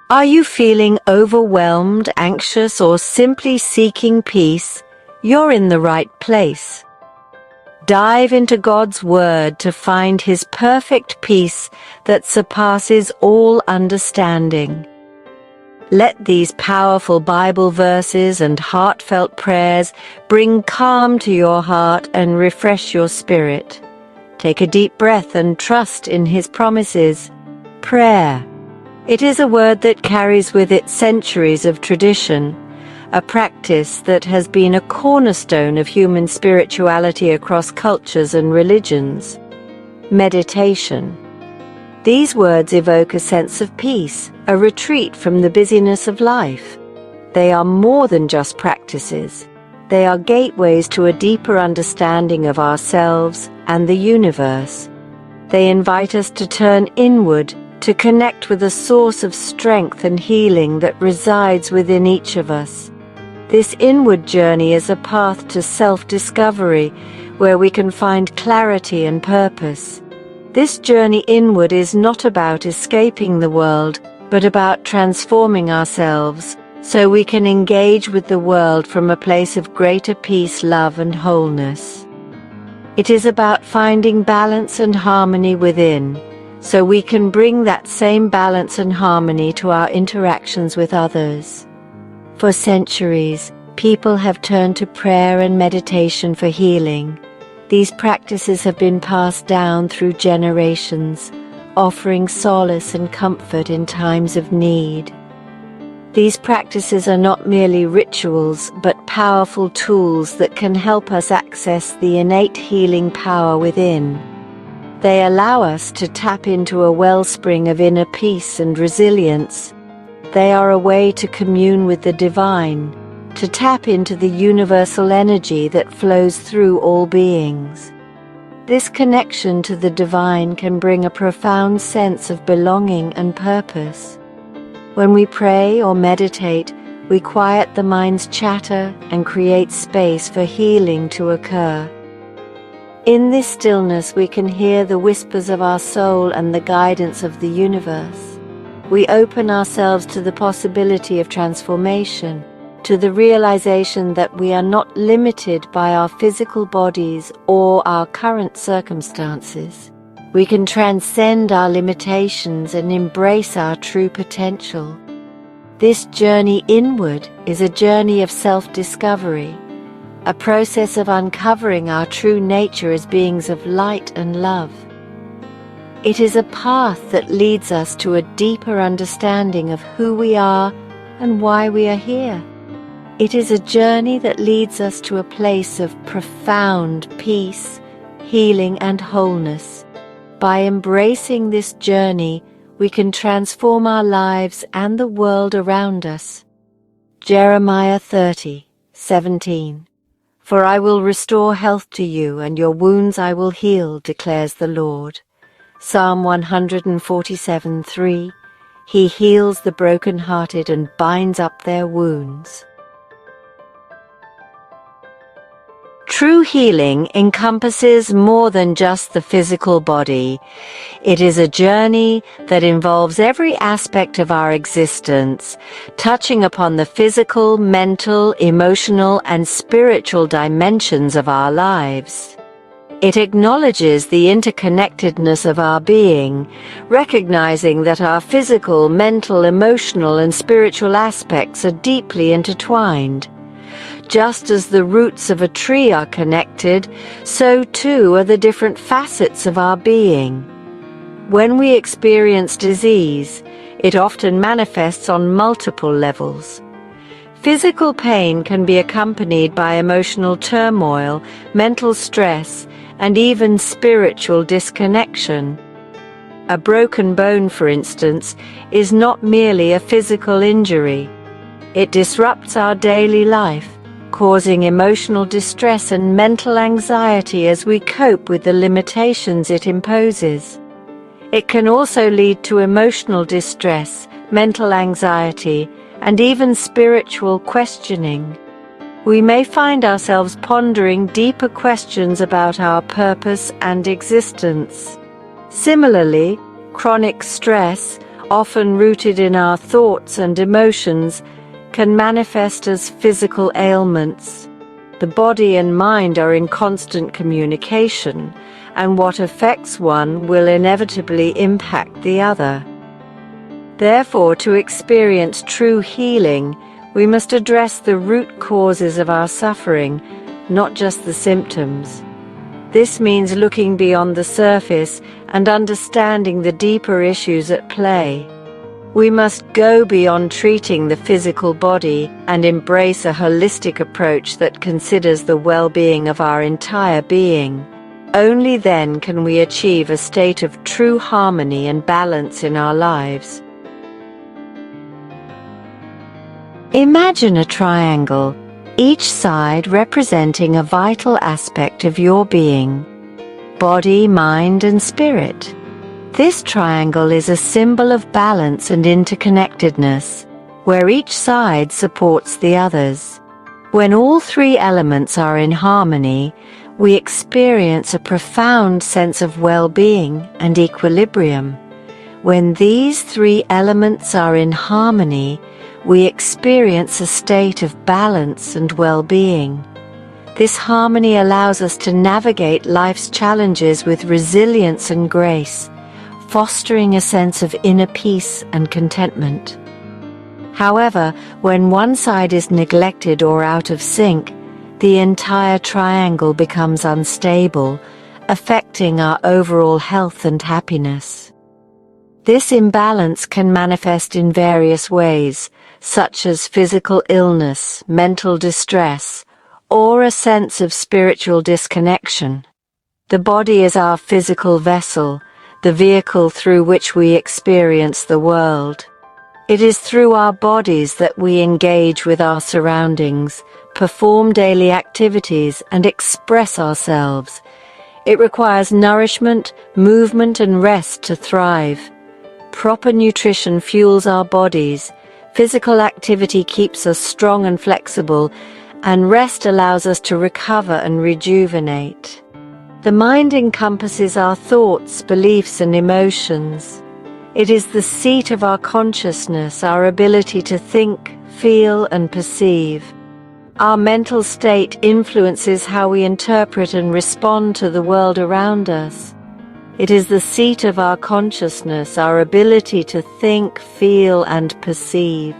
Are you feeling overwhelmed, anxious, or simply seeking peace? You're in the right place. Dive into God's Word to find His perfect peace that surpasses all understanding. Let these powerful Bible verses and heartfelt prayers bring calm to your heart and refresh your spirit. Take a deep breath and trust in His promises. Prayer. It is a word that carries with it centuries of tradition, a practice that has been a cornerstone of human spirituality across cultures and religions. Meditation. These words evoke a sense of peace, a retreat from the busyness of life. They are more than just practices. They are gateways to a deeper understanding of ourselves and the universe. They invite us to turn inward, to connect with a source of strength and healing that resides within each of us. This inward journey is a path to self-discovery, where we can find clarity and purpose. This journey inward is not about escaping the world, but about transforming ourselves, so we can engage with the world from a place of greater peace, love, and wholeness. It is about finding balance and harmony within, so we can bring that same balance and harmony to our interactions with others. For centuries, people have turned to prayer and meditation for healing. These practices have been passed down through generations, offering solace and comfort in times of need. These practices are not merely rituals, but powerful tools that can help us access the innate healing power within. They allow us to tap into a wellspring of inner peace and resilience. They are a way to commune with the divine, to tap into the universal energy that flows through all beings. This connection to the divine can bring a profound sense of belonging and purpose. When we pray or meditate, we quiet the mind's chatter and create space for healing to occur. In this stillness, we can hear the whispers of our soul and the guidance of the universe. We open ourselves to the possibility of transformation, to the realization that we are not limited by our physical bodies or our current circumstances. We can transcend our limitations and embrace our true potential. This journey inward is a journey of self-discovery, a process of uncovering our true nature as beings of light and love. It is a path that leads us to a deeper understanding of who we are and why we are here. It is a journey that leads us to a place of profound peace, healing, and wholeness. By embracing this journey, we can transform our lives and the world around us. Jeremiah 30:17. For I will restore health to you, and your wounds I will heal, declares the Lord. Psalm 147:3. He heals the brokenhearted and binds up their wounds. True healing encompasses more than just the physical body. It is a journey that involves every aspect of our existence, touching upon the physical, mental, emotional, and spiritual dimensions of our lives. It acknowledges the interconnectedness of our being, recognizing that our physical, mental, emotional, and spiritual aspects are deeply intertwined. Just as the roots of a tree are connected, so too are the different facets of our being. When we experience disease, it often manifests on multiple levels. Physical pain can be accompanied by emotional turmoil, mental stress, and even spiritual disconnection. A broken bone, for instance, is not merely a physical injury. It disrupts our daily life, causing emotional distress and mental anxiety as we cope with the limitations it imposes. It can also lead to emotional distress, mental anxiety, and even spiritual questioning. We may find ourselves pondering deeper questions about our purpose and existence. Similarly, chronic stress, often rooted in our thoughts and emotions, can manifest as physical ailments. The body and mind are in constant communication, and what affects one will inevitably impact the other. Therefore, to experience true healing, we must address the root causes of our suffering, not just the symptoms. This means looking beyond the surface and understanding the deeper issues at play. We must go beyond treating the physical body and embrace a holistic approach that considers the well-being of our entire being. Only then can we achieve a state of true harmony and balance in our lives. Imagine a triangle, each side representing a vital aspect of your being: body, mind, and spirit. This triangle is a symbol of balance and interconnectedness, where each side supports the others. When all three elements are in harmony, we experience a profound sense of well-being and equilibrium. When these three elements are in harmony, we experience a state of balance and well-being. This harmony allows us to navigate life's challenges with resilience and grace, fostering a sense of inner peace and contentment. However, when one side is neglected or out of sync, the entire triangle becomes unstable, affecting our overall health and happiness. This imbalance can manifest in various ways, such as physical illness, mental distress, or a sense of spiritual disconnection. The body is our physical vessel, the vehicle through which we experience the world. It is through our bodies that we engage with our surroundings, perform daily activities, and express ourselves. It requires nourishment, movement, and rest to thrive. Proper nutrition fuels our bodies, physical activity keeps us strong and flexible, and rest allows us to recover and rejuvenate. The mind encompasses our thoughts, beliefs, and emotions. It is the seat of our consciousness, our ability to think, feel, and perceive. Our mental state influences how we interpret and respond to the world around us. It is the seat of our consciousness, our ability to think, feel, and perceive.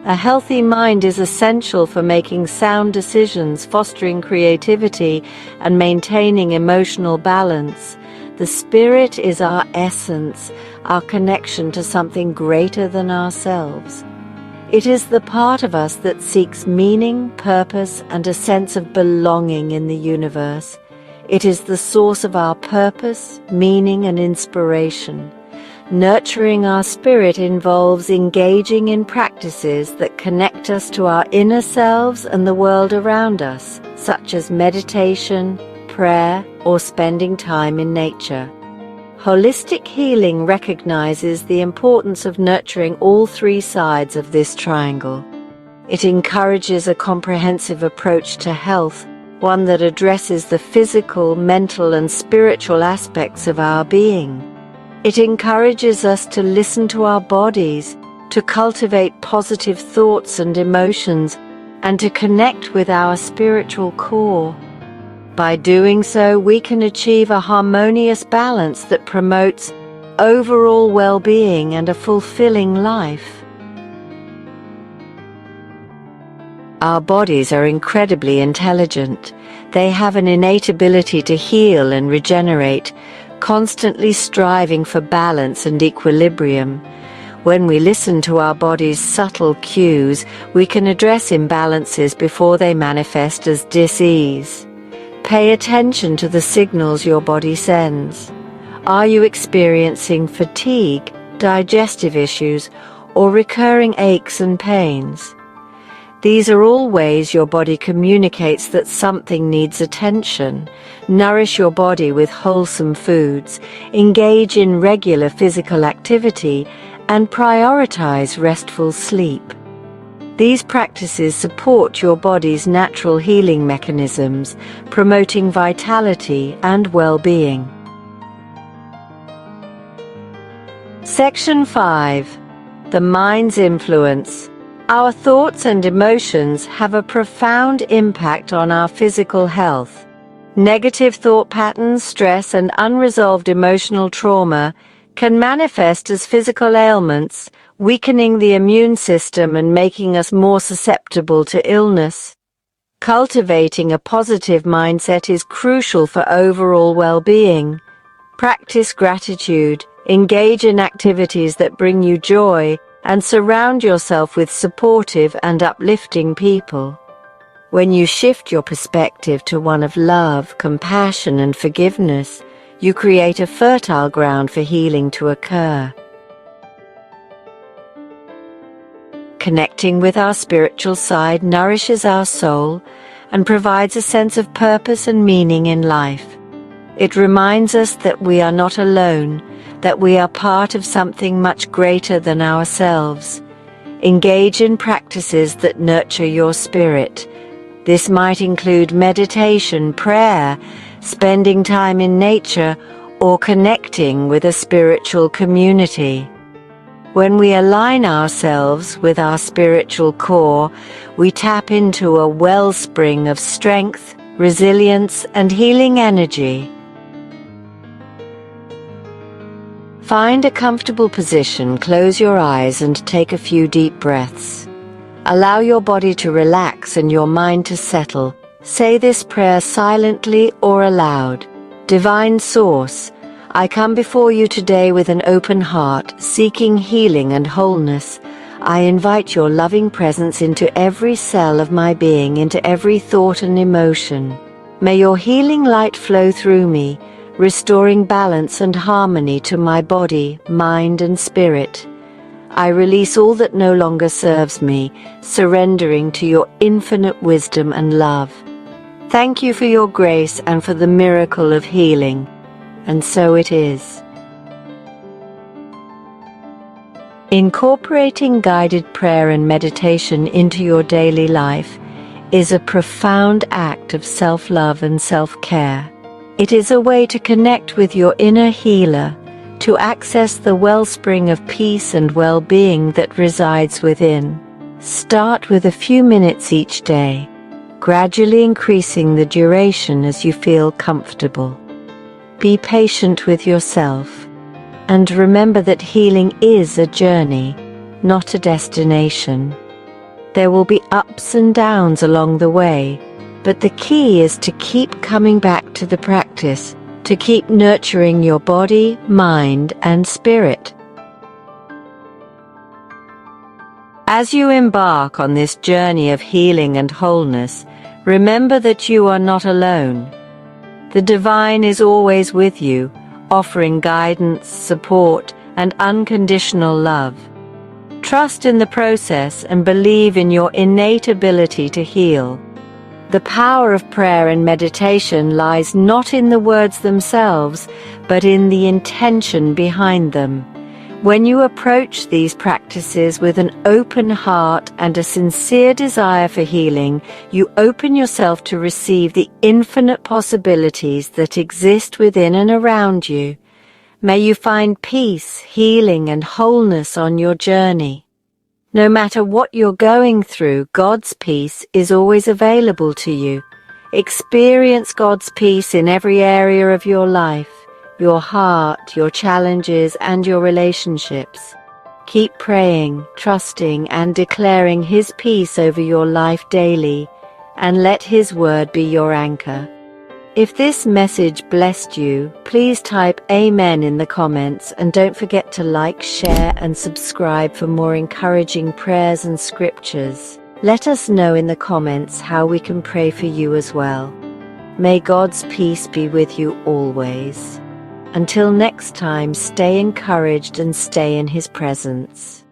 A healthy mind is essential for making sound decisions, fostering creativity, and maintaining emotional balance. The spirit is our essence, our connection to something greater than ourselves. It is the part of us that seeks meaning, purpose, and a sense of belonging in the universe. It is the source of our purpose, meaning, and inspiration. Nurturing our spirit involves engaging in practices that connect us to our inner selves and the world around us, such as meditation, prayer, or spending time in nature. Holistic healing recognizes the importance of nurturing all three sides of this triangle. It encourages a comprehensive approach to health, one that addresses the physical, mental, and spiritual aspects of our being. It encourages us to listen to our bodies, to cultivate positive thoughts and emotions, and to connect with our spiritual core. By doing so, we can achieve a harmonious balance that promotes overall well-being and a fulfilling life. Our bodies are incredibly intelligent. They have an innate ability to heal and regenerate, constantly striving for balance and equilibrium. When we listen to our body's subtle cues, we can address imbalances before they manifest as dis-ease. Pay attention to the signals your body sends. Are you experiencing fatigue, digestive issues, or recurring aches and pains? These are all ways your body communicates that something needs attention. Nourish your body with wholesome foods, engage in regular physical activity, and prioritize restful sleep. These practices support your body's natural healing mechanisms, promoting vitality and well-being. Section 5. The mind's influence. Our thoughts and emotions have a profound impact on our physical health. Negative thought patterns, stress, and unresolved emotional trauma can manifest as physical ailments, weakening the immune system and making us more susceptible to illness. Cultivating a positive mindset is crucial for overall well-being. Practice gratitude, engage in activities that bring you joy, and surround yourself with supportive and uplifting people. When you shift your perspective to one of love, compassion, and forgiveness, you create a fertile ground for healing to occur. Connecting with our spiritual side nourishes our soul and provides a sense of purpose and meaning in life. It reminds us that we are not alone, that we are part of something much greater than ourselves. Engage in practices that nurture your spirit. This might include meditation, prayer, spending time in nature, or connecting with a spiritual community. When we align ourselves with our spiritual core, we tap into a wellspring of strength, resilience, and healing energy. Find a comfortable position, close your eyes, and take a few deep breaths. Allow your body to relax and your mind to settle. Say this prayer silently or aloud. Divine Source, I come before you today with an open heart, seeking healing and wholeness. I invite your loving presence into every cell of my being, into every thought and emotion. May your healing light flow through me, restoring balance and harmony to my body, mind, and spirit. I release all that no longer serves me, surrendering to your infinite wisdom and love. Thank you for your grace and for the miracle of healing. And so it is. Incorporating guided prayer and meditation into your daily life is a profound act of self-love and self-care. It is a way to connect with your inner healer, to access the wellspring of peace and well-being that resides within. Start with a few minutes each day, gradually increasing the duration as you feel comfortable. Be patient with yourself, and remember that healing is a journey, not a destination. There will be ups and downs along the way, but the key is to keep coming back to the practice, to keep nurturing your body, mind, and spirit. As you embark on this journey of healing and wholeness, remember that you are not alone. The divine is always with you, offering guidance, support, and unconditional love. Trust in the process and believe in your innate ability to heal. The power of prayer and meditation lies not in the words themselves, but in the intention behind them. When you approach these practices with an open heart and a sincere desire for healing, you open yourself to receive the infinite possibilities that exist within and around you. May you find peace, healing, and wholeness on your journey. No matter what you're going through, God's peace is always available to you. Experience God's peace in every area of your life, your heart, your challenges, and your relationships. Keep praying, trusting, and declaring His peace over your life daily, and let His word be your anchor. If this message blessed you, please type Amen in the comments, and don't forget to like, share, and subscribe for more encouraging prayers and scriptures. Let us know in the comments how we can pray for you as well. May God's peace be with you always. Until next time, stay encouraged and stay in His presence.